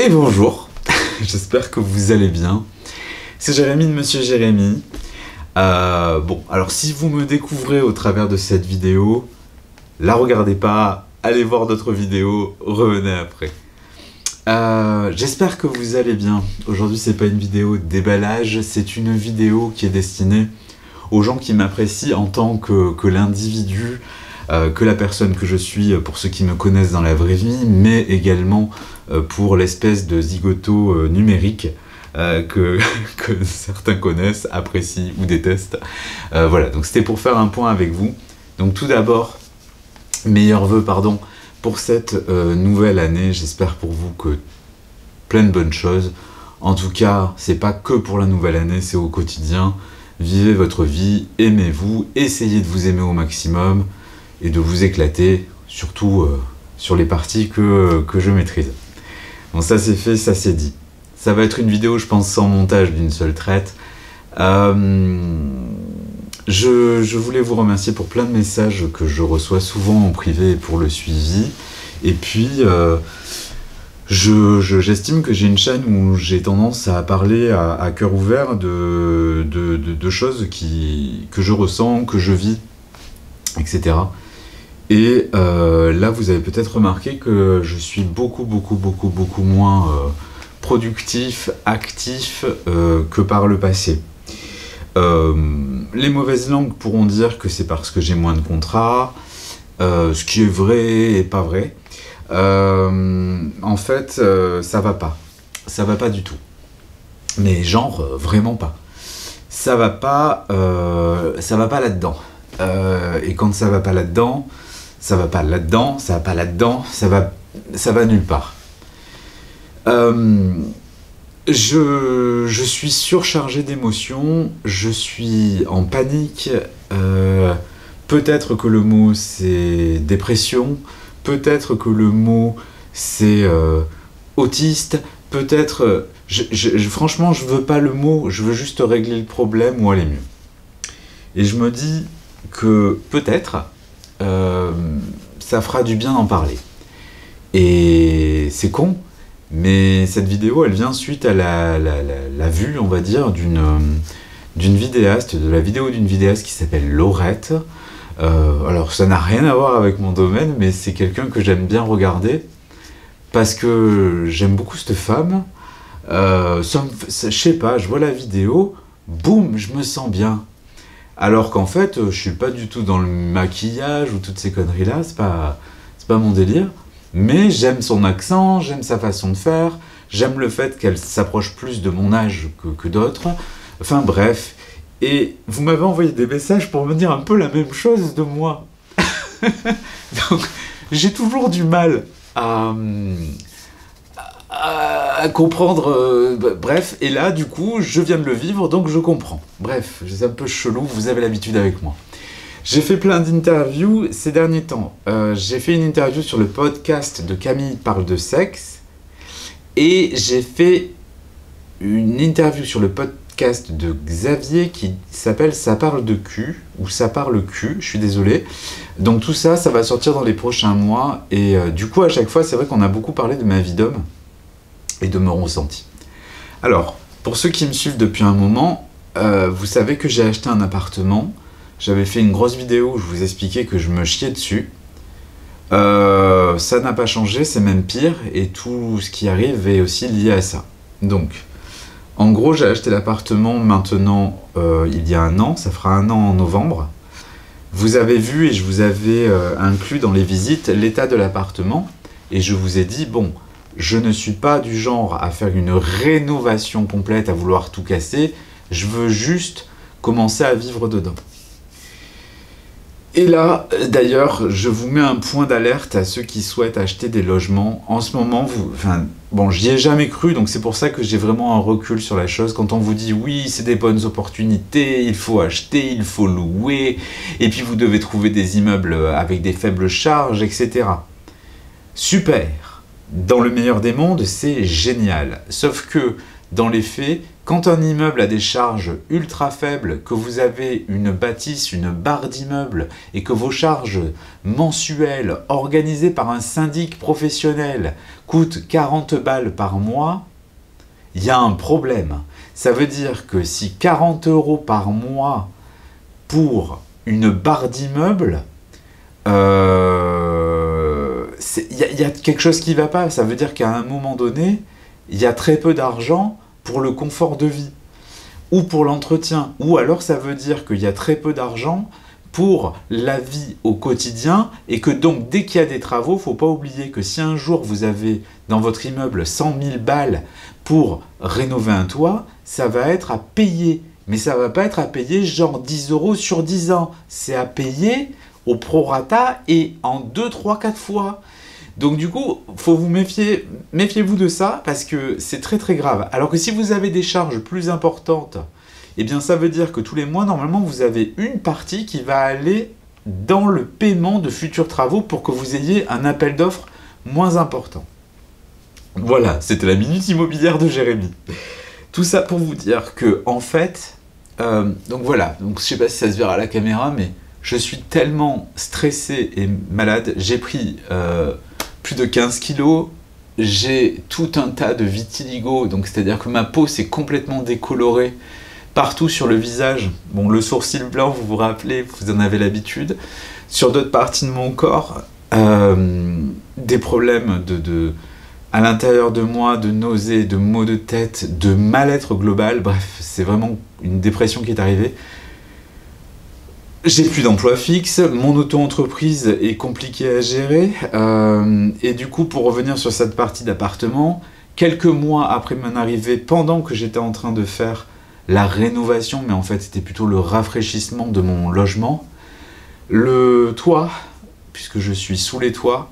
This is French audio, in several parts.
Et bonjour, j'espère que vous allez bien. C'est Jérémy de Monsieur Jérémy. Bon, alors si vous me découvrez au travers de cette vidéo, la regardez pas, allez voir d'autres vidéos, revenez après. J'espère que vous allez bien. Aujourd'hui, c'est pas une vidéo déballage, c'est une vidéo qui est destinée aux gens qui m'apprécient en tant que l'individu, que la personne que je suis, pour ceux qui me connaissent dans la vraie vie, mais également pour l'espèce de zigoto numérique que certains connaissent, apprécient ou détestent. Voilà, donc c'était pour faire un point avec vous. Donc tout d'abord, meilleurs vœux, pardon, pour cette nouvelle année. J'espère pour vous que plein de bonnes choses. En tout cas, c'est pas que pour la nouvelle année, c'est au quotidien. Vivez votre vie, aimez-vous, essayez de vous aimer au maximum et de vous éclater, surtout sur les parties que je maîtrise. Bon, ça c'est fait, ça c'est dit. Ça va être une vidéo, je pense, sans montage d'une seule traite. Je voulais vous remercier pour plein de messages que je reçois souvent en privé pour le suivi. Et puis, j'estime que j'ai une chaîne où j'ai tendance à parler à cœur ouvert de choses que je ressens, que je vis, etc. Et là, vous avez peut-être remarqué que je suis beaucoup moins productif, actif que par le passé. Les mauvaises langues pourront dire que c'est parce que j'ai moins de contrats, ce qui est vrai et pas vrai. En fait, ça va pas. Ça va pas du tout. Mais genre, vraiment pas. Ça va pas là-dedans. Et quand ça va pas là-dedans, ça va pas là-dedans, ça va pas là-dedans, ça va nulle part. Je suis surchargé d'émotions, je suis en panique, peut-être que le mot c'est dépression, peut-être que le mot c'est autiste, peut-être... franchement, je veux pas le mot, je veux juste régler le problème ou aller mieux. Et je me dis que peut-être ça fera du bien d'en parler. Et c'est con, mais cette vidéo, elle vient suite à la vue, on va dire, d'une vidéaste, de la vidéo d'une vidéaste qui s'appelle Laurette. Alors, ça n'a rien à voir avec mon domaine, mais c'est quelqu'un que j'aime bien regarder, parce que j'aime beaucoup cette femme. Je sais pas, je vois la vidéo, boum, je me sens bien. Alors qu'en fait, je suis pas du tout dans le maquillage ou toutes ces conneries-là, c'est pas mon délire. Mais j'aime son accent, j'aime sa façon de faire, j'aime le fait qu'elle s'approche plus de mon âge que d'autres. Enfin bref, et vous m'avez envoyé des messages pour me dire un peu la même chose de moi. Donc j'ai toujours du mal à comprendre, bref, et là du coup je viens de le vivre donc je comprends. Bref, c'est un peu chelou, vous avez l'habitude avec moi. J'ai fait plein d'interviews ces derniers temps. J'ai fait une interview sur le podcast de Camille Parle de Sexe et j'ai fait une interview sur le podcast de Xavier qui s'appelle Ça parle de cul ou Ça parle cul, je suis désolé. Donc tout ça, ça va sortir dans les prochains mois et du coup à chaque fois c'est vrai qu'on a beaucoup parlé de ma vie d'homme et de mon ressenti. Alors, pour ceux qui me suivent depuis un moment, vous savez que j'ai acheté un appartement. J'avais fait une grosse vidéo où je vous expliquais que je me chiais dessus. Ça n'a pas changé, c'est même pire, et tout ce qui arrive est aussi lié à ça. Donc, en gros, j'ai acheté l'appartement maintenant, il y a un an, ça fera un an en novembre. Vous avez vu, et je vous avais inclus dans les visites, l'état de l'appartement, et je vous ai dit, bon, je ne suis pas du genre à faire une rénovation complète, à vouloir tout casser, je veux juste commencer à vivre dedans. Et là, d'ailleurs, je vous mets un point d'alerte à ceux qui souhaitent acheter des logements. En ce moment, bon, j'y ai jamais cru, donc c'est pour ça que j'ai vraiment un recul sur la chose. Quand on vous dit, oui, c'est des bonnes opportunités, il faut acheter, il faut louer, et puis vous devez trouver des immeubles avec des faibles charges, etc. Super! Dans le meilleur des mondes, c'est génial. Sauf que, dans les faits, Quand un immeuble a des charges ultra faibles, que vous avez une bâtisse, une barre d'immeuble, et que vos charges mensuelles organisées par un syndic professionnel coûtent 40 balles par mois, il y a un problème. Ça veut dire que si 40 € par mois pour une barre d'immeuble, il y a quelque chose qui ne va pas. Ça veut dire qu'à un moment donné, il y a très peu d'argent pour le confort de vie ou pour l'entretien. Ou alors ça veut dire qu'il y a très peu d'argent pour la vie au quotidien et que donc dès qu'il y a des travaux, il ne faut pas oublier que si un jour vous avez dans votre immeuble 100 000 balles pour rénover un toit, ça va être à payer. Mais ça ne va pas être à payer genre 10 € sur 10 ans. C'est à payer au prorata et en 2, 3, 4 fois. Donc du coup, faut vous méfiez-vous de ça parce que c'est très très grave. Alors que si vous avez des charges plus importantes, eh bien ça veut dire que tous les mois, normalement, vous avez une partie qui va aller dans le paiement de futurs travaux pour que vous ayez un appel d'offres moins important. Voilà, c'était la minute immobilière de Jérémy. Tout ça pour vous dire que, en fait, donc voilà, donc je sais pas si ça se verra à la caméra, mais je suis tellement stressé et malade, j'ai pris plus de 15 kilos, j'ai tout un tas de vitiligo, donc c'est-à-dire que ma peau s'est complètement décolorée partout sur le visage. Bon, le sourcil blanc, vous vous rappelez, vous en avez l'habitude. Sur d'autres parties de mon corps, des problèmes à l'intérieur de moi, de nausées, de maux de tête, de mal-être global. Bref, c'est vraiment une dépression qui est arrivée. J'ai plus d'emploi fixe, mon auto-entreprise est compliquée à gérer, et du coup, pour revenir sur cette partie d'appartement, quelques mois après mon arrivée, pendant que j'étais en train de faire la rénovation, mais en fait c'était plutôt le rafraîchissement de mon logement, le toit, puisque je suis sous les toits,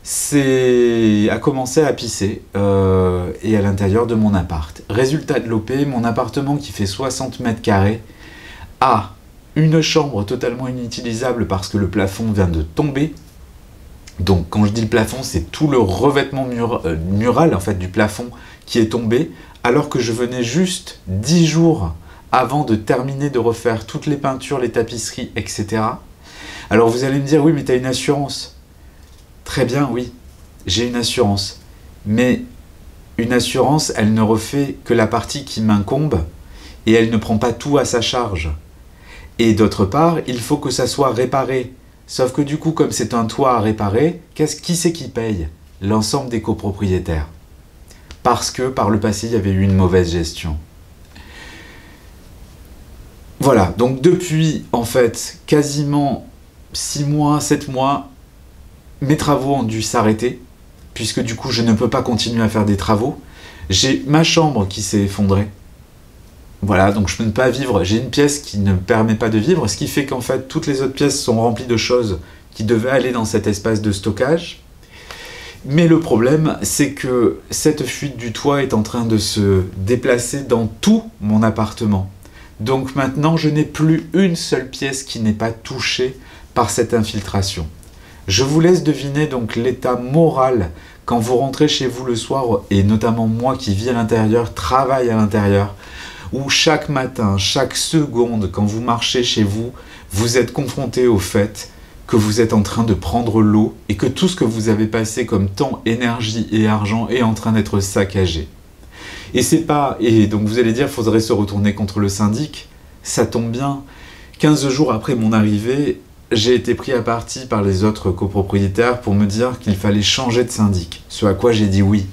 a commencé à pisser, et à l'intérieur de mon appart. Résultat de l'OP, mon appartement qui fait 60 mètres carrés a une chambre totalement inutilisable parce que le plafond vient de tomber. Donc quand je dis le plafond, c'est tout le revêtement mural en fait, du plafond qui est tombé, alors que je venais juste 10 jours avant de terminer de refaire toutes les peintures, les tapisseries, etc. Alors vous allez me dire, oui mais tu as une assurance. Très bien, oui, j'ai une assurance. Mais une assurance, elle ne refait que la partie qui m'incombe et elle ne prend pas tout à sa charge. Et d'autre part, il faut que ça soit réparé. Sauf que du coup, comme c'est un toit à réparer, qui c'est qui paye? L'ensemble des copropriétaires. Parce que par le passé, il y avait eu une mauvaise gestion. Voilà, donc depuis, en fait, quasiment 6 mois, 7 mois, mes travaux ont dû s'arrêter, puisque du coup, je ne peux pas continuer à faire des travaux. J'ai ma chambre qui s'est effondrée. Voilà, donc je ne peux pas vivre, j'ai une pièce qui ne me permet pas de vivre, ce qui fait qu'en fait, toutes les autres pièces sont remplies de choses qui devaient aller dans cet espace de stockage. Mais le problème, c'est que cette fuite du toit est en train de se déplacer dans tout mon appartement. Donc maintenant, je n'ai plus une seule pièce qui n'est pas touchée par cette infiltration. Je vous laisse deviner donc l'état moral quand vous rentrez chez vous le soir, et notamment moi qui vis à l'intérieur, travaille à l'intérieur, où chaque matin, chaque seconde, quand vous marchez chez vous, vous êtes confronté au fait que vous êtes en train de prendre l'eau et que tout ce que vous avez passé comme temps, énergie et argent est en train d'être saccagé. Et donc vous allez dire, il faudrait se retourner contre le syndic. Ça tombe bien. 15 jours après mon arrivée, j'ai été pris à partie par les autres copropriétaires pour me dire qu'il fallait changer de syndic. Ce à quoi j'ai dit oui.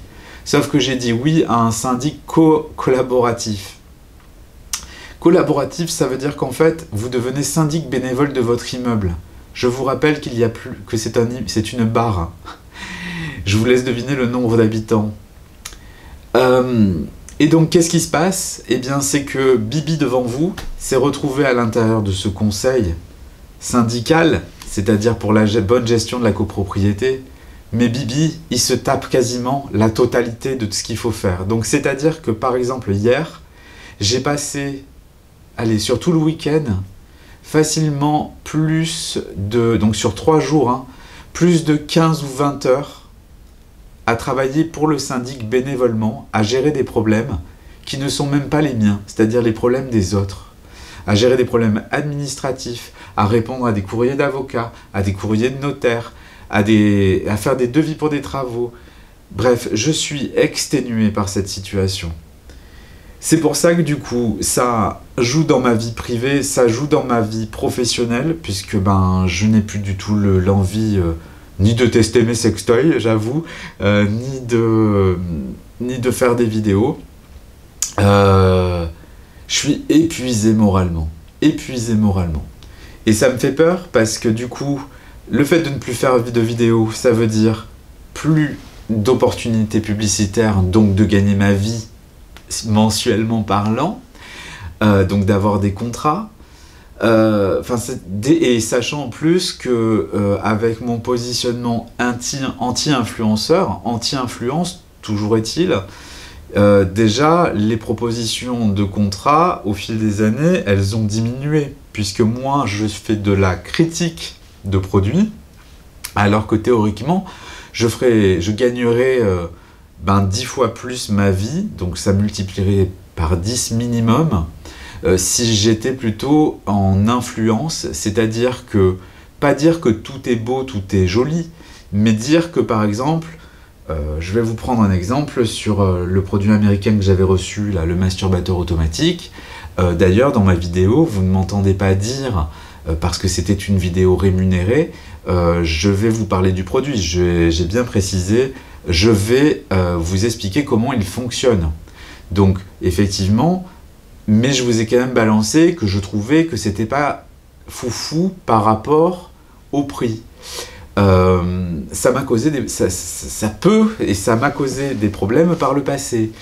Sauf que j'ai dit oui à un syndic collaboratif. Collaboratif, ça veut dire qu'en fait, vous devenez syndic bénévole de votre immeuble. Je vous rappelle qu'il y a plus que c'est une barre. Je vous laisse deviner le nombre d'habitants. Et donc, qu'est-ce qui se passe? Eh bien, c'est que Bibi devant vous s'est retrouvé à l'intérieur de ce conseil syndical, c'est-à-dire pour la bonne gestion de la copropriété. Mais Bibi, il se tape quasiment la totalité de ce qu'il faut faire. Donc, c'est-à-dire que, par exemple, hier, j'ai passé, sur tout le week-end, facilement donc sur 3 jours, plus de 15 ou 20 heures à travailler pour le syndic bénévolement, à gérer des problèmes qui ne sont même pas les miens, c'est-à-dire les problèmes des autres, à gérer des problèmes administratifs, à répondre à des courriers d'avocats, à des courriers de notaires, à faire des devis pour des travaux. Bref, je suis exténué par cette situation. C'est pour ça que du coup, ça joue dans ma vie privée, ça joue dans ma vie professionnelle, puisque je n'ai plus du tout l'envie ni de tester mes sextoys, j'avoue, ni de faire des vidéos. Je suis épuisé moralement. Et ça me fait peur parce que du coup, le fait de ne plus faire de vidéos, ça veut dire plus d'opportunités publicitaires, donc de gagner ma vie mensuellement parlant, donc d'avoir des contrats. Et sachant en plus que avec mon positionnement anti-influenceur, anti-influence, toujours est-il, déjà, les propositions de contrats, au fil des années, elles ont diminué, puisque moi, je fais de la critique de produits, alors que théoriquement, je gagnerais 10 fois plus ma vie, donc ça multiplierait par 10 minimum, si j'étais plutôt en influence, c'est-à-dire que, pas dire que tout est beau, tout est joli, mais dire que, par exemple, je vais vous prendre un exemple sur le produit américain que j'avais reçu, là, le masturbateur automatique. D'ailleurs, dans ma vidéo, vous ne m'entendez pas dire, parce que c'était une vidéo rémunérée, je vais vous parler du produit. J'ai bien précisé, je vais vous expliquer comment il fonctionne. Donc, effectivement, mais je vous ai quand même balancé que je trouvais que c'était pas foufou par rapport au prix. Ça m'a causé ça m'a causé des problèmes par le passé.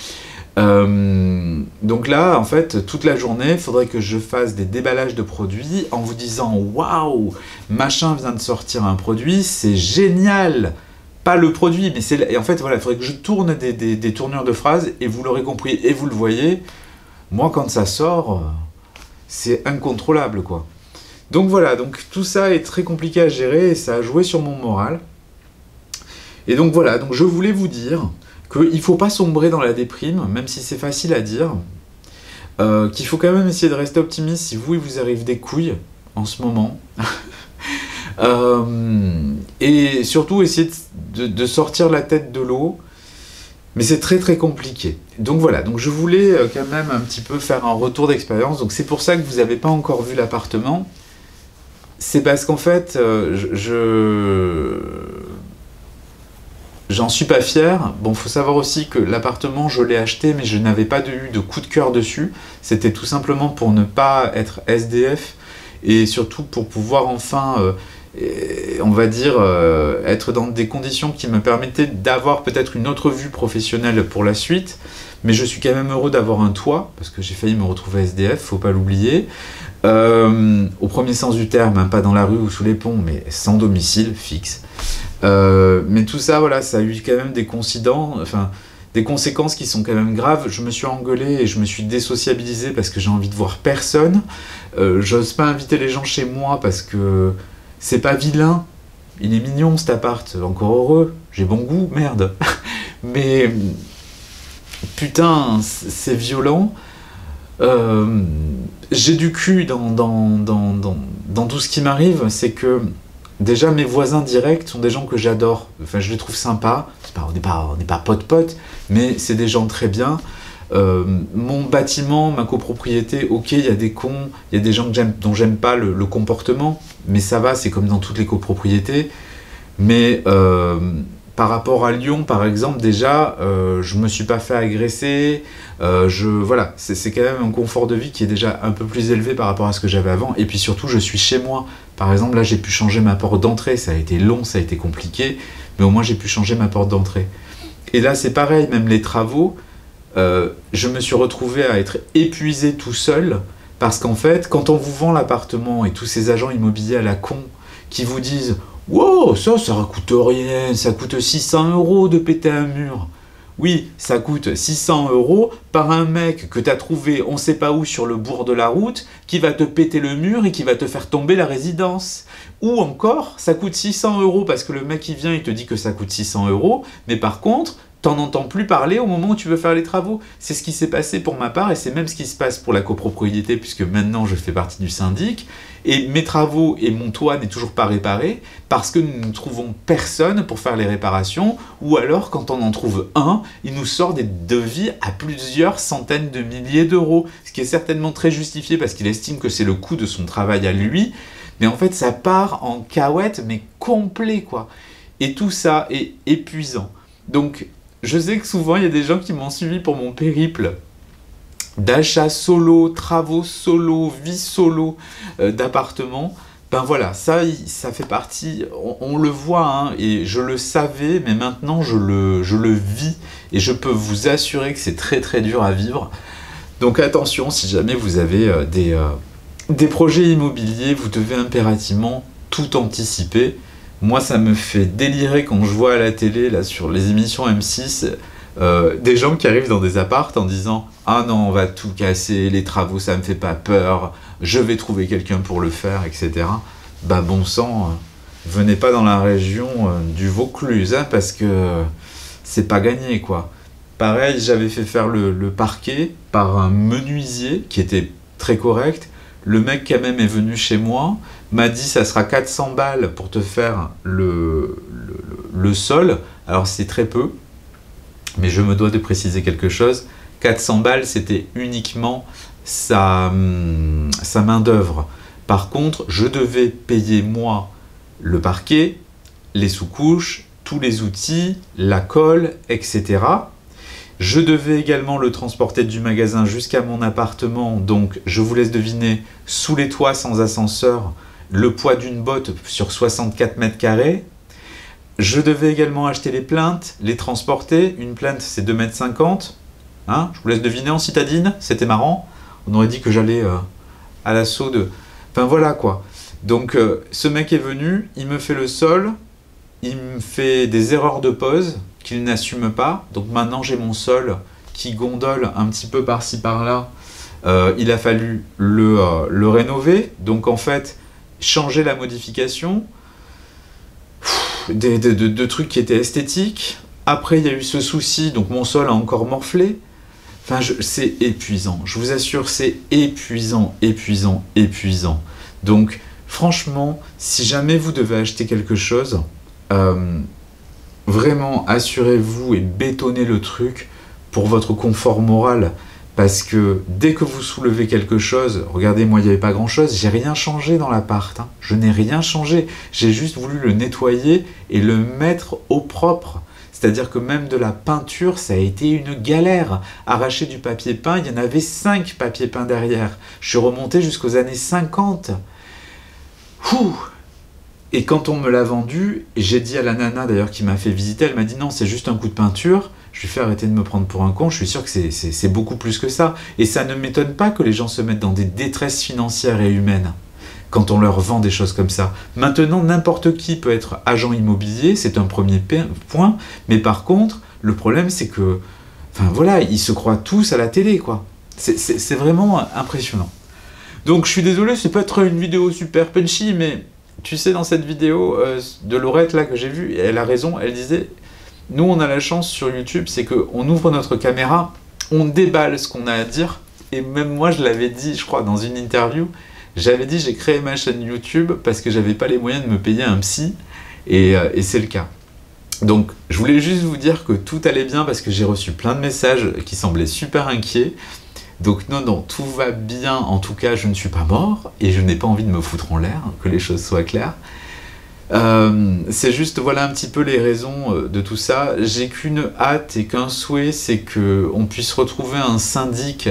Donc là, en fait, toute la journée, il faudrait que je fasse des déballages de produits en vous disant « Waouh, machin vient de sortir un produit, c'est génial !» Pas le produit, mais c'est... Et en fait, voilà, il faudrait que je tourne des tournures de phrases, et vous l'aurez compris, et vous le voyez, moi, quand ça sort, c'est incontrôlable, quoi. Donc voilà, donc tout ça est très compliqué à gérer, et ça a joué sur mon moral. Et donc voilà, donc je voulais vous dire qu'il ne faut pas sombrer dans la déprime, même si c'est facile à dire, qu'il faut quand même essayer de rester optimiste si il vous arrive des couilles en ce moment. Et surtout essayer de sortir la tête de l'eau, mais c'est très très compliqué. Donc voilà, donc je voulais quand même un petit peu faire un retour d'expérience, donc c'est pour ça que vous n'avez pas encore vu l'appartement. C'est parce qu'en fait, j'en suis pas fier. Bon, faut savoir aussi que l'appartement, je l'ai acheté, mais je n'avais pas eu de coup de cœur dessus. C'était tout simplement pour ne pas être SDF, et surtout pour pouvoir enfin, on va dire, être dans des conditions qui me permettaient d'avoir peut-être une autre vue professionnelle pour la suite. Mais je suis quand même heureux d'avoir un toit, parce que j'ai failli me retrouver SDF, faut pas l'oublier. Au premier sens du terme, hein, pas dans la rue ou sous les ponts, mais sans domicile fixe. Mais tout ça, voilà, ça a eu quand même des conséquences qui sont quand même graves. Je me suis engueulé et je me suis désociabilisé parce que j'ai envie de voir personne. J'ose pas inviter les gens chez moi parce que c'est pas vilain. Il est mignon cet appart, encore heureux. J'ai bon goût, merde. Mais putain, c'est violent. J'ai du cul dans tout ce qui m'arrive, c'est que déjà mes voisins directs sont des gens que j'adore, enfin je les trouve sympas, on n'est pas pote-pote, mais c'est des gens très bien. Mon bâtiment, ma copropriété, ok, il y a des cons, il y a des gens dont j'aime pas le comportement, mais ça va, c'est comme dans toutes les copropriétés. Mais par rapport à Lyon, par exemple, déjà, je me suis pas fait agresser. Voilà, c'est quand même un confort de vie qui est déjà un peu plus élevé par rapport à ce que j'avais avant. Et puis surtout, je suis chez moi. Par exemple, là, j'ai pu changer ma porte d'entrée. Ça a été long, ça a été compliqué, mais au moins, j'ai pu changer ma porte d'entrée. Et là, c'est pareil, même les travaux, je me suis retrouvé à être épuisé tout seul, parce qu'en fait, quand on vous vend l'appartement et tous ces agents immobiliers à la con qui vous disent « Wow, ça coûte rien, ça coûte 600 € de péter un mur. » Oui, ça coûte 600 € par un mec que tu as trouvé on sait pas où sur le bord de la route, qui va te péter le mur et qui va te faire tomber la résidence. Ou encore, ça coûte 600 € parce que le mec qui vient, il te dit que ça coûte 600 €, mais par contre, t'en entends plus parler au moment où tu veux faire les travaux. C'est ce qui s'est passé pour ma part, et c'est même ce qui se passe pour la copropriété, puisque maintenant je fais partie du syndic, et mes travaux et mon toit n'est toujours pas réparé, parce que nous ne trouvons personne pour faire les réparations, ou alors quand on en trouve un, il nous sort des devis à plusieurs centaines de milliers d'euros, ce qui est certainement très justifié, parce qu'il estime que c'est le coût de son travail à lui, mais en fait ça part en cahuète, mais complet quoi. Et tout ça est épuisant. Donc, je sais que souvent, il y a des gens qui m'ont suivi pour mon périple d'achat solo, travaux solo, vie solo d'appartement. Ben voilà, ça fait partie, on le voit, hein, et je le savais, mais maintenant je le vis, et je peux vous assurer que c'est très très dur à vivre. Donc attention, si jamais vous avez des projets immobiliers, vous devez impérativement tout anticiper. Moi, ça me fait délirer quand je vois à la télé, là, sur les émissions M6, des gens qui arrivent dans des apparts en disant « Ah non, on va tout casser, les travaux, ça me fait pas peur, je vais trouver quelqu'un pour le faire, etc. » Bah bon sang, venez pas dans la région du Vaucluse, hein, parce que c'est pas gagné, quoi. Pareil, j'avais fait faire le parquet par un menuisier qui était très correct. Le mec quand même est venu chez moi, m'a dit ça sera 400 balles pour te faire le sol. Alors c'est très peu, mais je me dois de préciser quelque chose. 400 balles, c'était uniquement sa main d'œuvre. Par contre, je devais payer moi le parquet, les sous-couches, tous les outils, la colle, etc. Je devais également le transporter du magasin jusqu'à mon appartement, donc je vous laisse deviner, sous les toits sans ascenseur, le poids d'une botte sur 64 mètres carrés. Je devais également acheter les plaintes, les transporter. Une plainte, c'est 2,50 m. Hein, je vous laisse deviner en citadine, c'était marrant. On aurait dit que j'allais à l'assaut de... Enfin voilà quoi. Donc ce mec est venu, il me fait le sol, il me fait des erreurs de pose qu'il n'assume pas. Donc maintenant j'ai mon sol qui gondole un petit peu par-ci par-là. Il a fallu le rénover. Donc en fait, changer la modification, de trucs qui étaient esthétiques. Après il y a eu ce souci, donc mon sol a encore morflé. Enfin, c'est épuisant. Je vous assure, c'est épuisant, épuisant, épuisant. Donc franchement, si jamais vous devez acheter quelque chose, vraiment assurez-vous et bétonnez le truc pour votre confort moral, parce que dès que vous soulevez quelque chose, regardez, moi il n'y avait pas grand chose, j'ai rien changé dans l'appart, hein. Je n'ai rien changé, j'ai juste voulu le nettoyer et le mettre au propre. C'est-à-dire que même de la peinture, ça a été une galère. Arracher du papier peint, il y en avait 5 papiers peints derrière. Je suis remonté jusqu'aux années 50. Ouh. Et quand on me l'a vendu, j'ai dit à la nana d'ailleurs qui m'a fait visiter, elle m'a dit non, c'est juste un coup de peinture. Je lui ai fait arrêter de me prendre pour un con, je suis sûr que c'est beaucoup plus que ça. Et ça ne m'étonne pas que les gens se mettent dans des détresses financières et humaines quand on leur vend des choses comme ça. Maintenant, n'importe qui peut être agent immobilier, c'est un premier point, mais par contre, le problème c'est que, enfin voilà, ils se croient tous à la télé, quoi. C'est vraiment impressionnant. Donc je suis désolé, c'est pas être une vidéo super punchy, mais tu sais, dans cette vidéo de Laurette là que j'ai vue, elle a raison, elle disait, nous on a la chance sur YouTube, c'est qu'on ouvre notre caméra, on déballe ce qu'on a à dire, et même moi je l'avais dit, je crois, dans une interview, j'avais dit j'ai créé ma chaîne YouTube parce que j'avais pas les moyens de me payer un psy, et c'est le cas. Donc je voulais juste vous dire que tout allait bien parce que j'ai reçu plein de messages qui semblaient super inquiets. Donc non, tout va bien, en tout cas je ne suis pas mort et je n'ai pas envie de me foutre en l'air, que les choses soient claires. C'est juste, voilà un petit peu les raisons de tout ça. J'ai qu'une hâte et qu'un souhait, c'est qu'on puisse retrouver un syndic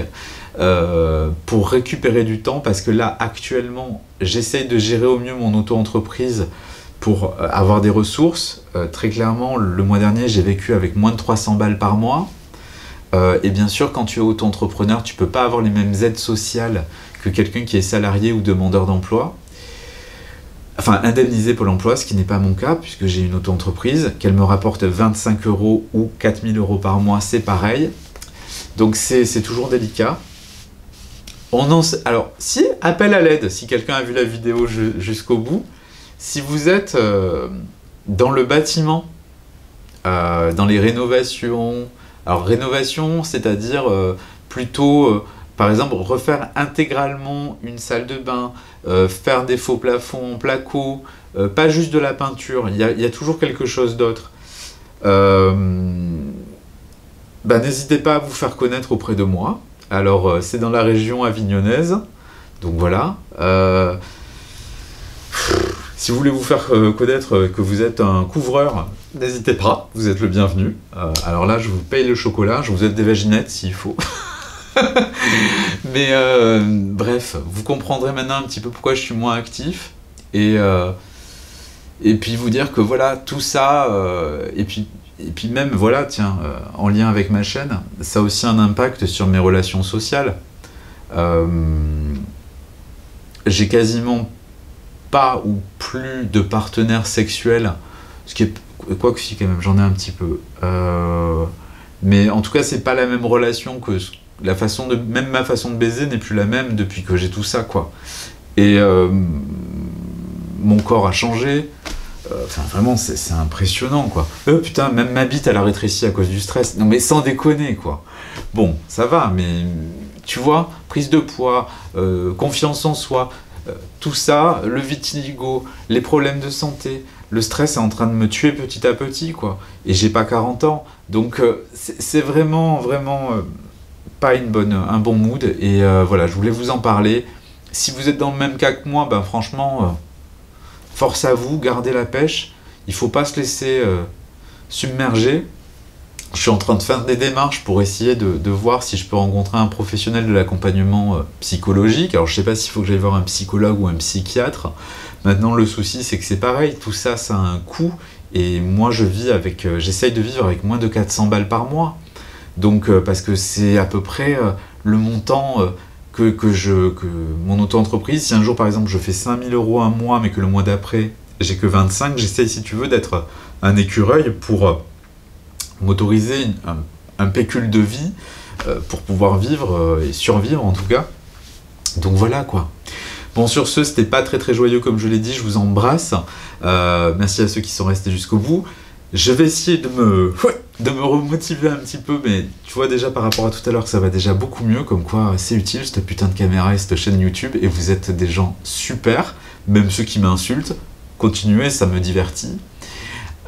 pour récupérer du temps, parce que là actuellement j'essaye de gérer au mieux mon auto-entreprise pour avoir des ressources. Très clairement, le mois dernier j'ai vécu avec moins de 300 balles par mois. Et bien sûr, quand tu es auto-entrepreneur, tu ne peux pas avoir les mêmes aides sociales que quelqu'un qui est salarié ou demandeur d'emploi. Enfin, indemnisé Pôle emploi, ce qui n'est pas mon cas, puisque j'ai une auto-entreprise, qu'elle me rapporte 25 € ou 4 000 € par mois, c'est pareil. Donc c'est toujours délicat. Alors, si, appel à l'aide, si quelqu'un a vu la vidéo jusqu'au bout, si vous êtes dans le bâtiment, dans les rénovations. Alors rénovation, c'est-à-dire plutôt, par exemple, refaire intégralement une salle de bain, faire des faux plafonds en placo, pas juste de la peinture, il y a toujours quelque chose d'autre. N'hésitez pas à vous faire connaître auprès de moi. Alors, c'est dans la région avignonnaise, donc voilà. Si vous voulez vous faire connaître que vous êtes un couvreur, n'hésitez pas, vous êtes le bienvenu. Alors là, je vous paye le chocolat, je vous aide des vaginettes s'il faut. Mais bref, vous comprendrez maintenant un petit peu pourquoi je suis moins actif. Et puis vous dire que voilà, tout ça, et puis même, voilà, tiens, en lien avec ma chaîne, ça a aussi un impact sur mes relations sociales. J'ai quasiment pas ou plus de partenaires sexuels, ce qui est, quoi que si quand même, j'en ai un petit peu. Mais en tout cas, c'est pas la même relation que la façon de, même ma façon de baiser n'est plus la même depuis que j'ai tout ça, quoi. Et mon corps a changé. Enfin, vraiment, c'est impressionnant, quoi. Putain, même ma bite, elle a rétréci à cause du stress. Non, mais sans déconner, quoi. Bon, ça va, mais tu vois, prise de poids, confiance en soi, tout ça, le vitiligo, les problèmes de santé, le stress est en train de me tuer petit à petit, quoi. Et j'ai pas 40 ans. Donc, c'est vraiment, vraiment pas un bon mood. Et voilà, je voulais vous en parler. Si vous êtes dans le même cas que moi, ben franchement... force à vous, gardez la pêche, il ne faut pas se laisser submerger. Je suis en train de faire des démarches pour essayer de voir si je peux rencontrer un professionnel de l'accompagnement psychologique. Alors je ne sais pas s'il faut que j'aille voir un psychologue ou un psychiatre. Maintenant le souci c'est que c'est pareil, tout ça ça a un coût. Et moi je vis avec, j'essaye de vivre avec moins de 400 balles par mois. Donc parce que c'est à peu près le montant... que mon auto-entreprise, si un jour par exemple je fais 5 000 € un mois mais que le mois d'après j'ai que 25, j'essaye si tu veux d'être un écureuil pour m'autoriser un pécule de vie pour pouvoir vivre et survivre en tout cas. Donc voilà quoi. Bon sur ce, c'était pas très très joyeux comme je l'ai dit, je vous embrasse. Merci à ceux qui sont restés jusqu'au bout. Je vais essayer de me remotiver un petit peu, mais tu vois déjà par rapport à tout à l'heure que ça va déjà beaucoup mieux, comme quoi c'est utile cette putain de caméra et cette chaîne YouTube, et vous êtes des gens super, même ceux qui m'insultent, continuez, ça me divertit.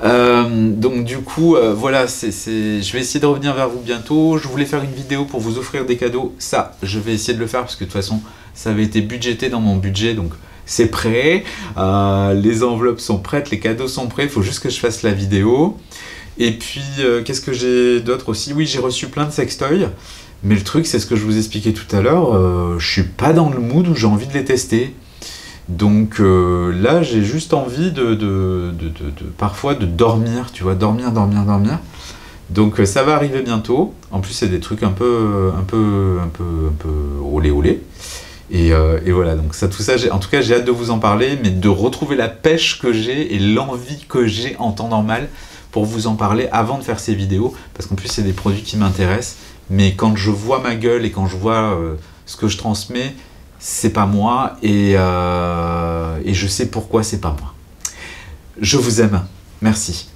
Donc du coup, voilà, je vais essayer de revenir vers vous bientôt. Je voulais faire une vidéo pour vous offrir des cadeaux, ça, je vais essayer de le faire, parce que de toute façon, ça avait été budgété dans mon budget, donc... c'est prêt, les enveloppes sont prêtes, les cadeaux sont prêts, il faut juste que je fasse la vidéo. Et puis, qu'est-ce que j'ai d'autre aussi? Oui, j'ai reçu plein de sextoys, mais le truc, c'est ce que je vous expliquais tout à l'heure, je suis pas dans le mood où j'ai envie de les tester. Donc là, j'ai juste envie parfois de dormir, tu vois, dormir. Donc ça va arriver bientôt. En plus, c'est des trucs un peu olé. Et voilà, donc ça, tout ça, en tout cas, j'ai hâte de vous en parler, mais de retrouver la pêche que j'ai et l'envie que j'ai en temps normal pour vous en parler avant de faire ces vidéos, parce qu'en plus, c'est des produits qui m'intéressent, mais quand je vois ma gueule et quand je vois ce que je transmets, c'est pas moi, et je sais pourquoi c'est pas moi. Je vous aime, merci.